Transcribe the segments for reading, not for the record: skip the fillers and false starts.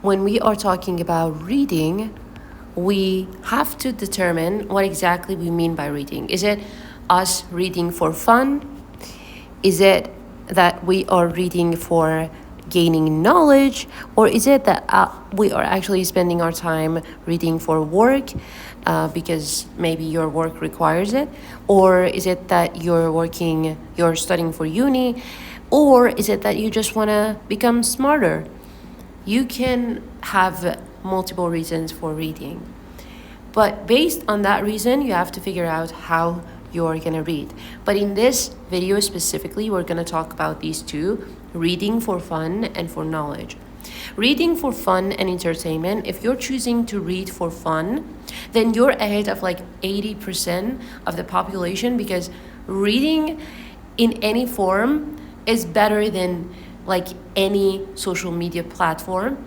when we are talking about reading, we have to determine what exactly we mean by reading. Is it us reading for fun? Is it that we are reading for gaining knowledge? Or is it that we are actually spending our time reading for work because maybe your work requires it? Or is it that you're studying for uni? Or is it that you just want to become smarter? You can have multiple reasons for reading. But based on that reason, you have to figure out how you're going to read. But in this video specifically, we're going to talk about these two, reading for fun and for knowledge. Reading for fun and entertainment, if you're choosing to read for fun, then you're ahead of like 80% of the population, because reading in any form is better than like any social media platform,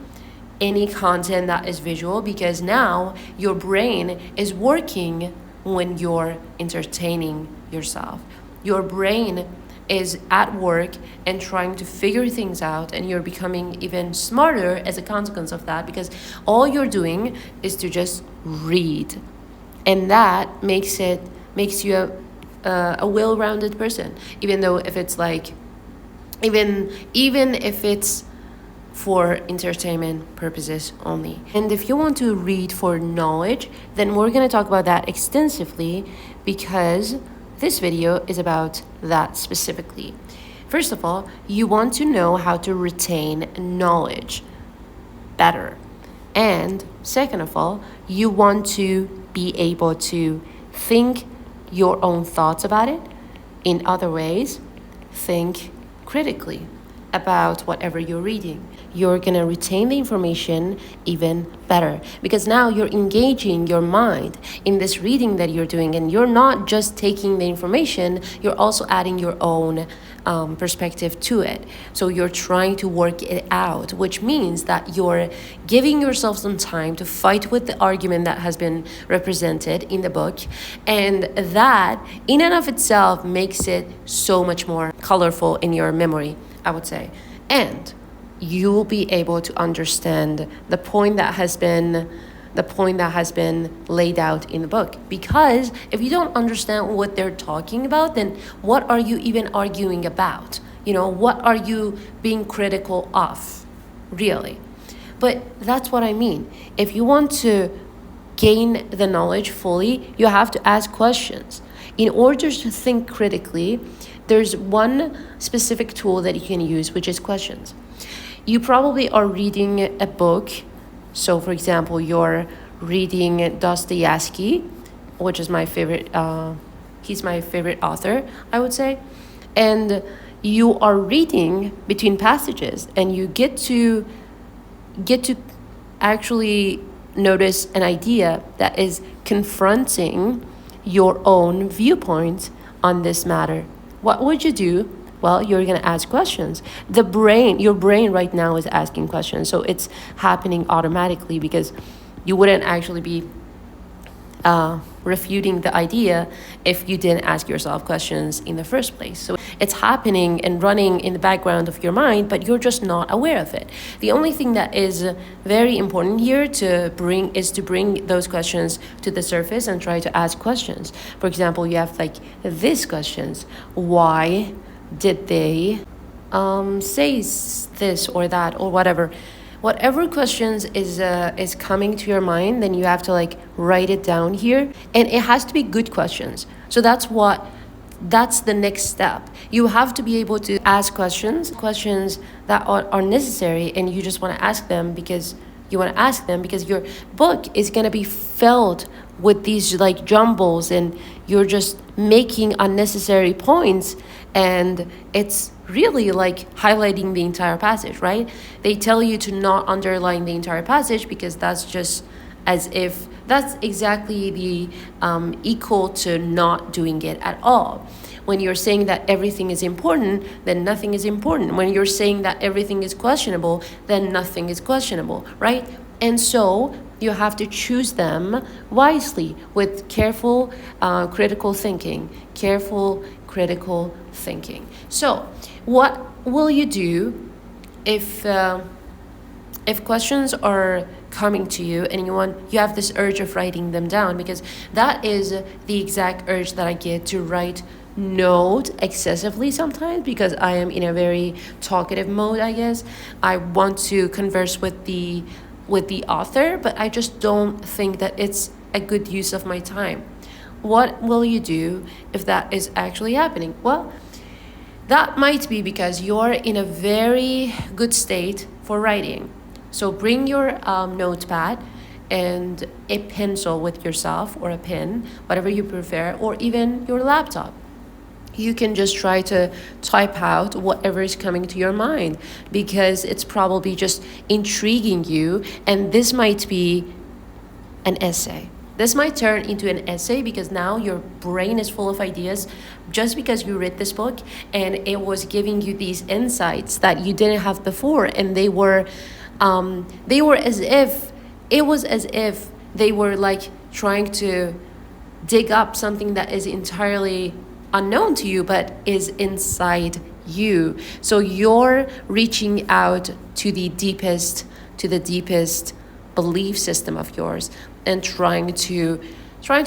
any content that is visual, because now your brain is working when you're entertaining yourself. Your brain is at work and trying to figure things out, and you're becoming even smarter as a consequence of that, because all you're doing is to just read. And that makes you a well-rounded person, even though if it's like even if it's for entertainment purposes only. And if you want to read for knowledge, then we're going to talk about that extensively, because this video is about that specifically. First of all, you want to know how to retain knowledge better. And second of all, you want to be able to think your own thoughts about it. In other ways, think critically about whatever you're reading. You're going to retain the information even better, because now you're engaging your mind in this reading that you're doing, and you're not just taking the information, you're also adding your own perspective to it. So you're trying to work it out, which means that you're giving yourself some time to fight with the argument that has been represented in the book, and that in and of itself makes it so much more colorful in your memory, I would say. And you will be able to understand the point that has been laid out in the book. Because if you don't understand what they're talking about, then what are you even arguing about? What are you being critical of, really? But that's what I mean. If you want to gain the knowledge fully, you have to ask questions. In order to think critically, there's one specific tool that you can use, which is questions. You probably are reading a book. So, for example, you're reading Dostoevsky, which is my favorite. He's my favorite author, I would say. And you are reading between passages, and you get to actually notice an idea that is confronting your own viewpoint on this matter. What would you do? Well, you're going to ask questions. Your brain right now is asking questions. So it's happening automatically, because you wouldn't actually be refuting the idea if you didn't ask yourself questions in the first place. So it's happening and running in the background of your mind, but you're just not aware of it. The only thing that is very important here to bring those questions to the surface and try to ask questions. For example, you have like these questions. Why did they say this or that or whatever? Whatever questions is coming to your mind, then you have to like write it down here, and it has to be good questions. So that's the next step. You have to be able to ask questions that are necessary, and you just want to ask them because your book is going to be filled with these like jumbles, and you're just making unnecessary points, and it's really like highlighting the entire passage, right? They tell you to not underline the entire passage, because that's exactly the equal to not doing it at all. When you're saying that everything is important, then nothing is important. When you're saying that everything is questionable, then nothing is questionable, right? And so you have to choose them wisely with careful critical thinking. So what will you do if if questions are coming to you and you have this urge of writing them down, because that is the exact urge that I get to write note excessively sometimes, because I am in a very talkative mode, I guess. I want to converse with the author, but I just don't think that it's a good use of my time. What will you do if that is actually happening? Well, that might be because you're in a very good state for writing. So bring your notepad and a pencil with yourself, or a pen, whatever you prefer, or even your laptop. You can just try to type out whatever is coming to your mind, because it's probably just intriguing you, and this might be an essay. This might turn into an essay because now your brain is full of ideas just because you read this book and it was giving you these insights that you didn't have before, and they were as if they were like trying to dig up something that is entirely unknown to you but is inside you. So you're reaching out to the deepest belief system of yours and trying to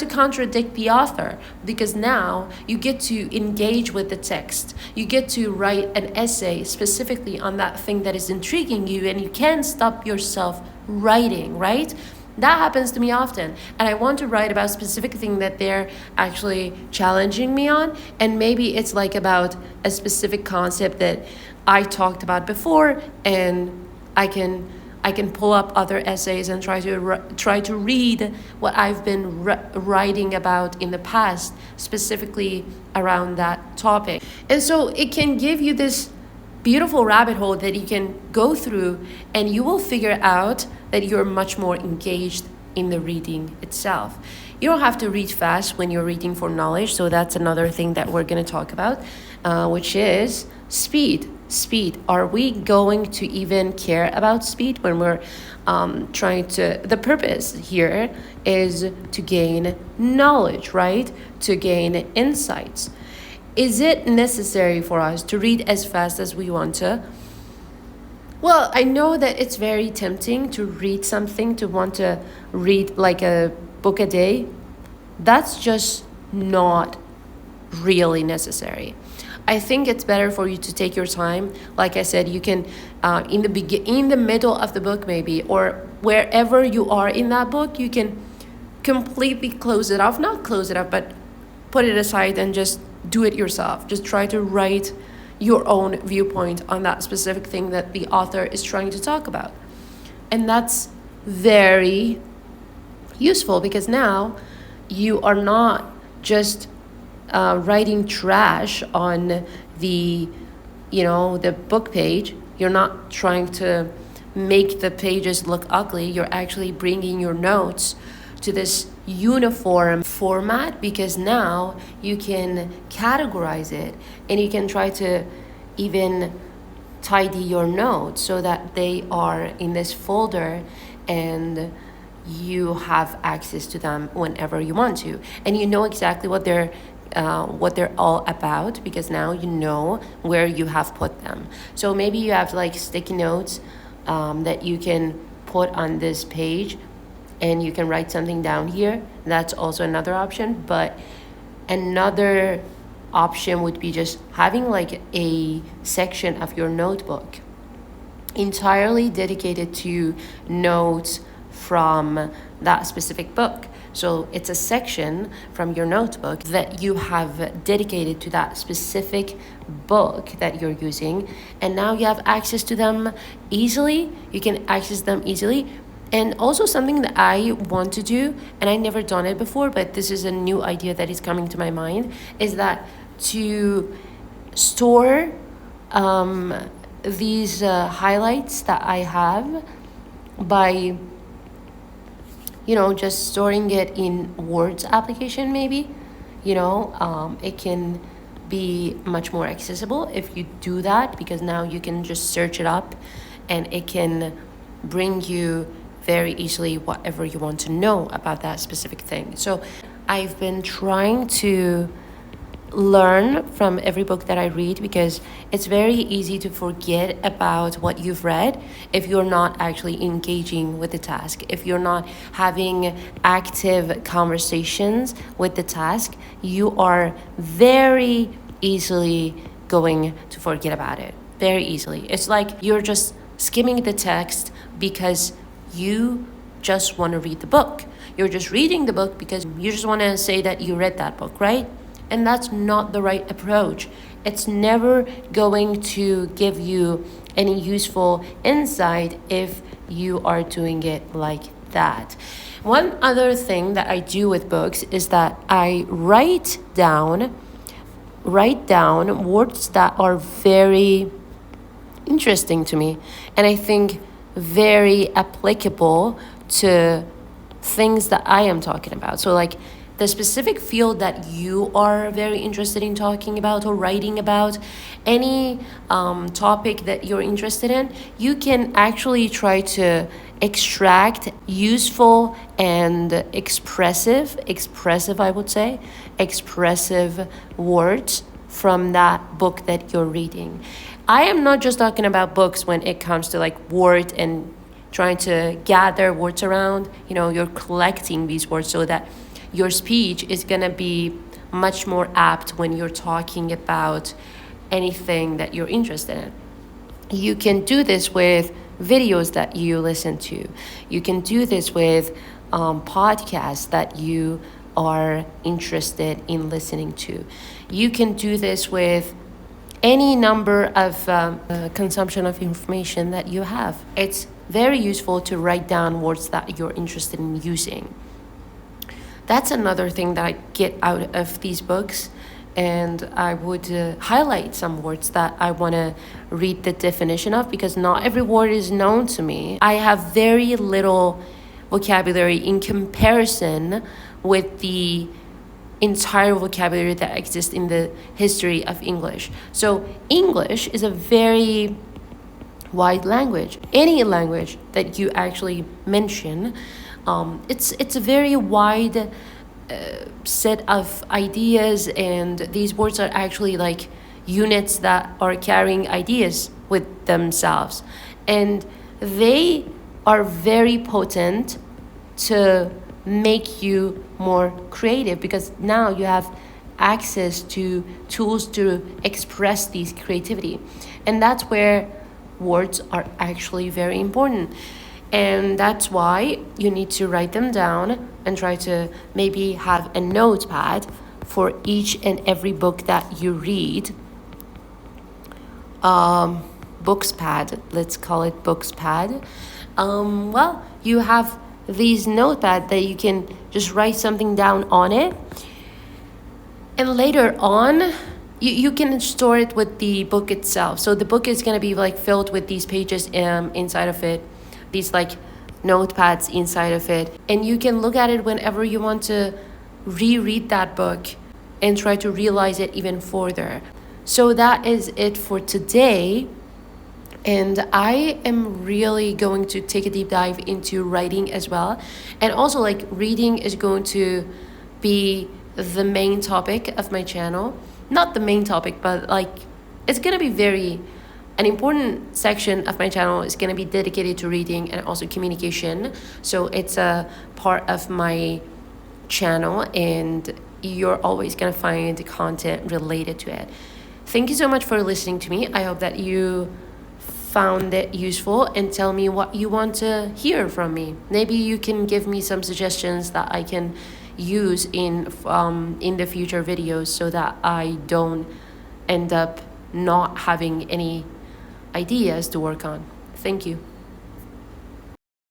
contradict the author, because now you get to engage with the text. You get to write an essay specifically on that thing that is intriguing you, and you can't stop yourself writing, right? That happens to me often, and I want to write about a specific thing that they're actually challenging me on, and maybe it's like about a specific concept that I talked about before, and I can pull up other essays and try to read what I've been writing about in the past, specifically around that topic. And so it can give you this beautiful rabbit hole that you can go through, and you will figure out that you're much more engaged in the reading itself. You don't have to read fast when you're reading for knowledge, so that's another thing that we're going to talk about, which is speed. Are we going to even care about speed when we're the purpose here is to gain knowledge, right? To gain insights. Is it necessary for us to read as fast as we want to? Well, I know that it's very tempting to read something, to want to read like a book a day. That's just not really necessary. I think it's better for you to take your time. Like I said, you can in the middle of the book maybe, or wherever you are in that book, you can completely close it off. Not close it up, but put it aside and just do it yourself. Just try to write your own viewpoint on that specific thing that the author is trying to talk about. And that's very useful, because now you are not just writing trash on the book page. You're not trying to make the pages look ugly. You're actually bringing your notes to this uniform format, because now you can categorize it, and you can try to even tidy your notes so that they are in this folder, and you have access to them whenever you want to, and you know exactly what they're all about, because now you know where you have put them. So maybe you have like sticky notes that you can put on this page, and you can write something down here. That's also another option. But another option would be just having like a section of your notebook entirely dedicated to notes from that specific book. So it's a section from your notebook that you have dedicated to that specific book that you're using, and now you have access to them easily. You can access them easily. And also something that I want to do, and I never done it before, but this is a new idea that is coming to my mind, is that to store these highlights that I have by just storing it in Words application maybe. It can be much more accessible if you do that, because now you can just search it up and it can bring you very easily whatever you want to know about that specific thing. So I've been trying to learn from every book that I read because it's very easy to forget about what you've read if you're not actually engaging with the task. If you're not having active conversations with the task, you are very easily going to forget about it. Very easily. It's like you're just skimming the text because you just want to read the book. You're just reading the book because you just want to say that you read that book, right? And that's not the right approach. It's never going to give you any useful insight if you are doing it like that. One other thing that I do with books is that I write down words that are very interesting to me and I think very applicable to things that I am talking about. So like the specific field that you are very interested in talking about or writing about, any topic that you're interested in, you can actually try to extract useful and expressive I would say, expressive words from that book that you're reading. I am not just talking about books when it comes to like word and trying to gather words around, you're collecting these words so that your speech is going to be much more apt when you're talking about anything that you're interested in. You can do this with videos that you listen to. You can do this with podcasts that you are interested in listening to. You can do this with any number of consumption of information that you have. It's very useful to write down words that you're interested in using. That's another thing that I get out of these books, and I would highlight some words that I want to read the definition of because not every word is known to me. I have very little vocabulary in comparison with the entire vocabulary that exists in the history of English. So English is a very wide language. Any language that you actually mention, it's a very wide set of ideas, and these words are actually like units that are carrying ideas with themselves, and they are very potent to make you more creative because now you have access to tools to express these creativity, and that's where words are actually very important. And that's why you need to write them down and try to maybe have a notepad for each and every book that you read. Bookspad, let's call it Bookspad. Well, you have these notepad that you can just write something down on it. And later on, you can store it with the book itself. So the book is going to be like filled with these pages inside of it, these like notepads inside of it, and you can look at it whenever you want to reread that book and try to realize it even further. So that is it for today, and I am really going to take a deep dive into writing as well, and also like reading is going to be the main topic of my channel. Not the main topic, but like it's gonna be an important section of my channel is going to be dedicated to reading and also communication. So it's a part of my channel, and you're always going to find content related to it. Thank you so much for listening to me. I hope that you found it useful, and tell me what you want to hear from me. Maybe you can give me some suggestions that I can use in the future videos so that I don't end up not having any ideas to work on. Thank you.